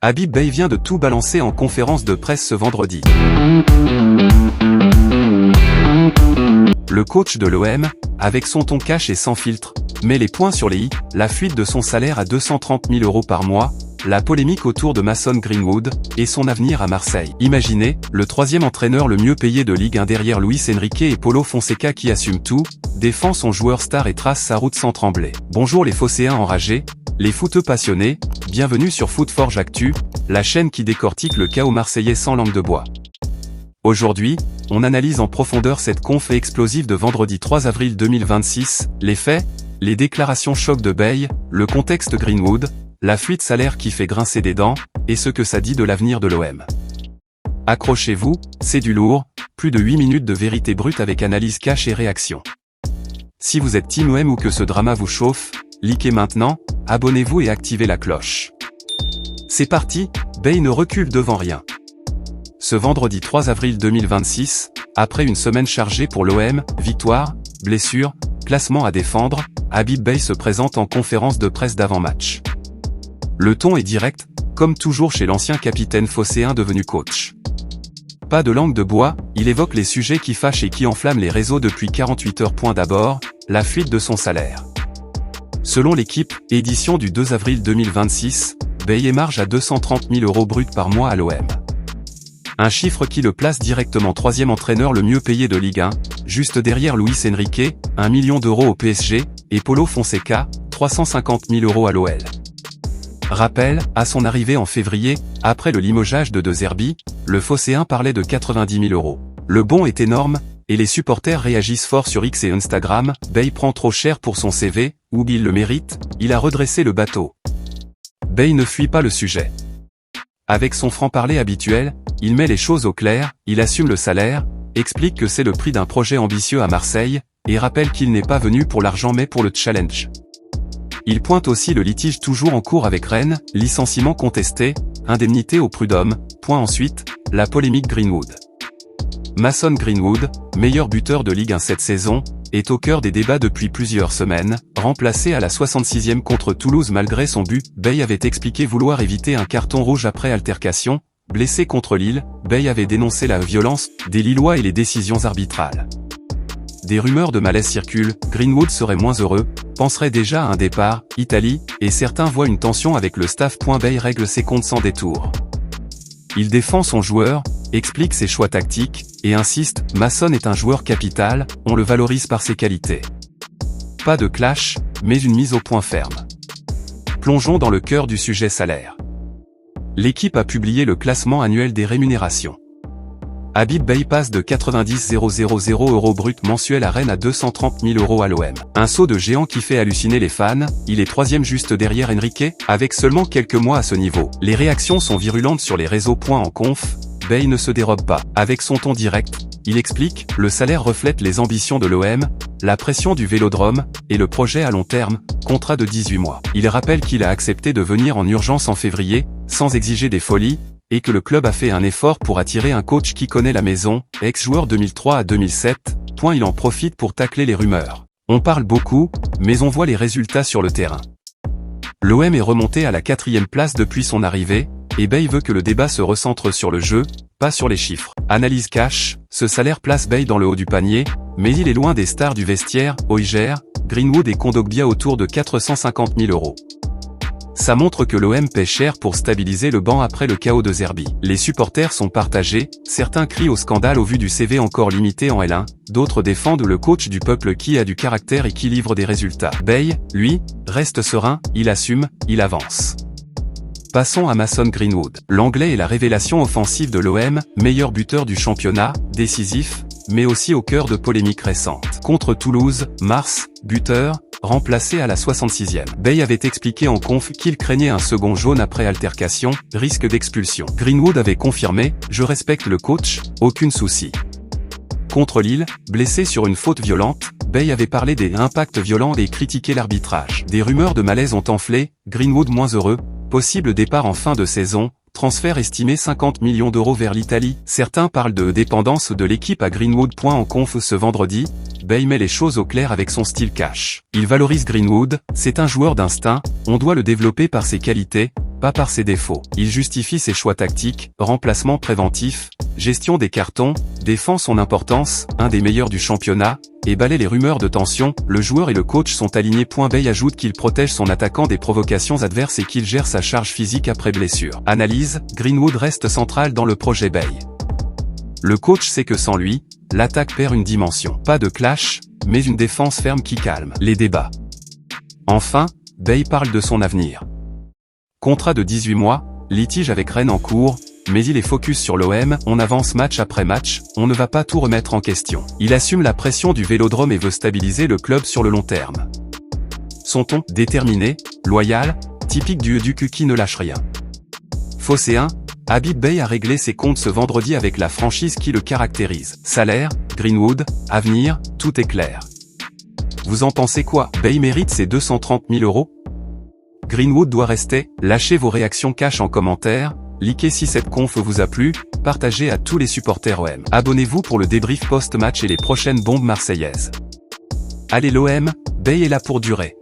Habib Beye vient de tout balancer en conférence de presse ce vendredi. Le coach de l'OM, avec son ton cash et sans filtre, met les points sur les i, la fuite de son salaire à 230 000 € par mois, la polémique autour de Mason Greenwood, et son avenir à Marseille. Imaginez, le troisième entraîneur le mieux payé de Ligue 1 derrière Luis Enrique et Paulo Fonseca qui assume tout, défend son joueur star et trace sa route sans trembler. Bonjour les phocéens enragés, les footeux passionnés, bienvenue sur Footforge Actu, la chaîne qui décortique le chaos marseillais sans langue de bois. Aujourd'hui, on analyse en profondeur cette conf explosive de vendredi 3 avril 2026, les faits, les déclarations choc de Beye, le contexte Greenwood, la fuite salaire qui fait grincer des dents, et ce que ça dit de l'avenir de l'OM. Accrochez-vous, c'est du lourd, plus de 8 minutes de vérité brute avec analyse cash et réaction. Si vous êtes team OM ou que ce drama vous chauffe, likez maintenant, abonnez-vous et activez la cloche. C'est parti, Beye ne recule devant rien. Ce vendredi 3 avril 2026, après une semaine chargée pour l'OM, victoire, blessure, classement à défendre, Habib Beye se présente en conférence de presse d'avant-match. Le ton est direct, comme toujours chez l'ancien capitaine phocéen devenu coach. Pas de langue de bois, il évoque les sujets qui fâchent et qui enflamment les réseaux depuis 48 heures. D'abord, la fuite de son salaire. Selon l'équipe, édition du 2 avril 2026, Beye émarge à 230 000 € bruts par mois à l'OM. Un chiffre qui le place directement troisième entraîneur le mieux payé de Ligue 1, juste derrière Luis Enrique, 1 million d'euros au PSG, et Paulo Fonseca, 350 000 € à l'OL. Rappel, à son arrivée en février, après le limogeage de De Zerbi, le phocéen parlait de 90 000 €. Le bond est énorme, et les supporters réagissent fort sur X et Instagram, Beye prend trop cher pour son CV, ou il le mérite, il a redressé le bateau. Beye ne fuit pas le sujet. Avec son franc-parler habituel, il met les choses au clair, il assume le salaire, explique que c'est le prix d'un projet ambitieux à Marseille, et rappelle qu'il n'est pas venu pour l'argent mais pour le challenge. Il pointe aussi le litige toujours en cours avec Rennes, licenciement contesté, indemnité au prud'homme, point ensuite, la polémique Greenwood. Mason Greenwood, meilleur buteur de Ligue 1 cette saison, est au cœur des débats depuis plusieurs semaines, remplacé à la 66e contre Toulouse malgré son but, Beye avait expliqué vouloir éviter un carton rouge après altercation, blessé contre Lille, Beye avait dénoncé la violence des Lillois et les décisions arbitrales. Des rumeurs de malaise circulent, Greenwood serait moins heureux, penserait déjà à un départ, Italie, et certains voient une tension avec le staff. Beye règle ses comptes sans détour. Il défend son joueur, explique ses choix tactiques, et insiste, Mason est un joueur capital, on le valorise par ses qualités. Pas de clash, mais une mise au point ferme. Plongeons dans le cœur du sujet salaire. L'équipe a publié le classement annuel des rémunérations. Habib Beye passe de 90 000 € brut mensuel à Rennes à 230 000 € à l'OM. Un saut de géant qui fait halluciner les fans, il est troisième juste derrière Enrique, avec seulement quelques mois à ce niveau. Les réactions sont virulentes sur les réseaux. En conf, Beye ne se dérobe pas. Avec son ton direct, il explique, le salaire reflète les ambitions de l'OM, la pression du Vélodrome, et le projet à long terme, contrat de 18 mois. Il rappelle qu'il a accepté de venir en urgence en février, sans exiger des folies, et que le club a fait un effort pour attirer un coach qui connaît la maison, ex-joueur 2003 à 2007, il en profite pour tacler les rumeurs. On parle beaucoup, mais on voit les résultats sur le terrain. L'OM est remonté à la 4e place depuis son arrivée, et Beye veut que le débat se recentre sur le jeu, pas sur les chiffres. Analyse cash, ce salaire place Beye dans le haut du panier, mais il est loin des stars du vestiaire, Højgård, Greenwood et Kondogbia autour de 450 000 €. Ça montre que l'OM paie cher pour stabiliser le banc après le chaos de Zerbi. Les supporters sont partagés, certains crient au scandale au vu du CV encore limité en L1, d'autres défendent le coach du peuple qui a du caractère et qui livre des résultats. Beye, lui, reste serein, il assume, il avance. Passons à Mason Greenwood. L'Anglais est la révélation offensive de l'OM, meilleur buteur du championnat, décisif, mais aussi au cœur de polémiques récentes. Contre Toulouse, mars, buteur, remplacé à la 66e. Beye avait expliqué en conf qu'il craignait un second jaune après altercation, risque d'expulsion. Greenwood avait confirmé, je respecte le coach, aucun souci. Contre Lille, blessé sur une faute violente, Beye avait parlé des impacts violents et critiqué l'arbitrage. Des rumeurs de malaise ont enflé, Greenwood moins heureux, possible départ en fin de saison, transfert estimé 50 millions € vers l'Italie. Certains parlent de dépendance de l'équipe à Greenwood. En conf ce vendredi, Bey met les choses au clair avec son style cash. Il valorise Greenwood, c'est un joueur d'instinct, on doit le développer par ses qualités, pas par ses défauts. Il justifie ses choix tactiques, remplacement préventif, gestion des cartons, défend son importance, un des meilleurs du championnat, et balaie les rumeurs de tension, le joueur et le coach sont alignés. Bey ajoute qu'il protège son attaquant des provocations adverses et qu'il gère sa charge physique après blessure. Analyse, Greenwood reste central dans le projet Bey. Le coach sait que sans lui, l'attaque perd une dimension. Pas de clash, mais une défense ferme qui calme les débats. Enfin, Bey parle de son avenir. Contrat de 18 mois, litige avec Rennes en cours, mais il est focus sur l'OM, on avance match après match, on ne va pas tout remettre en question. Il assume la pression du Vélodrome et veut stabiliser le club sur le long terme. Son ton, déterminé, loyal, typique du Ducu qui ne lâche rien. Phocéen, Habib Bey a réglé ses comptes ce vendredi avec la franchise qui le caractérise. Salaire, Greenwood, avenir, tout est clair. Vous en pensez quoi? Bey mérite ses 230 000 €? Greenwood doit rester? Lâchez vos réactions cash en commentaire, likez si cette conf vous a plu, partagez à tous les supporters OM. Abonnez-vous pour le débrief post-match et les prochaines bombes marseillaises. Allez l'OM, Bey est là pour durer.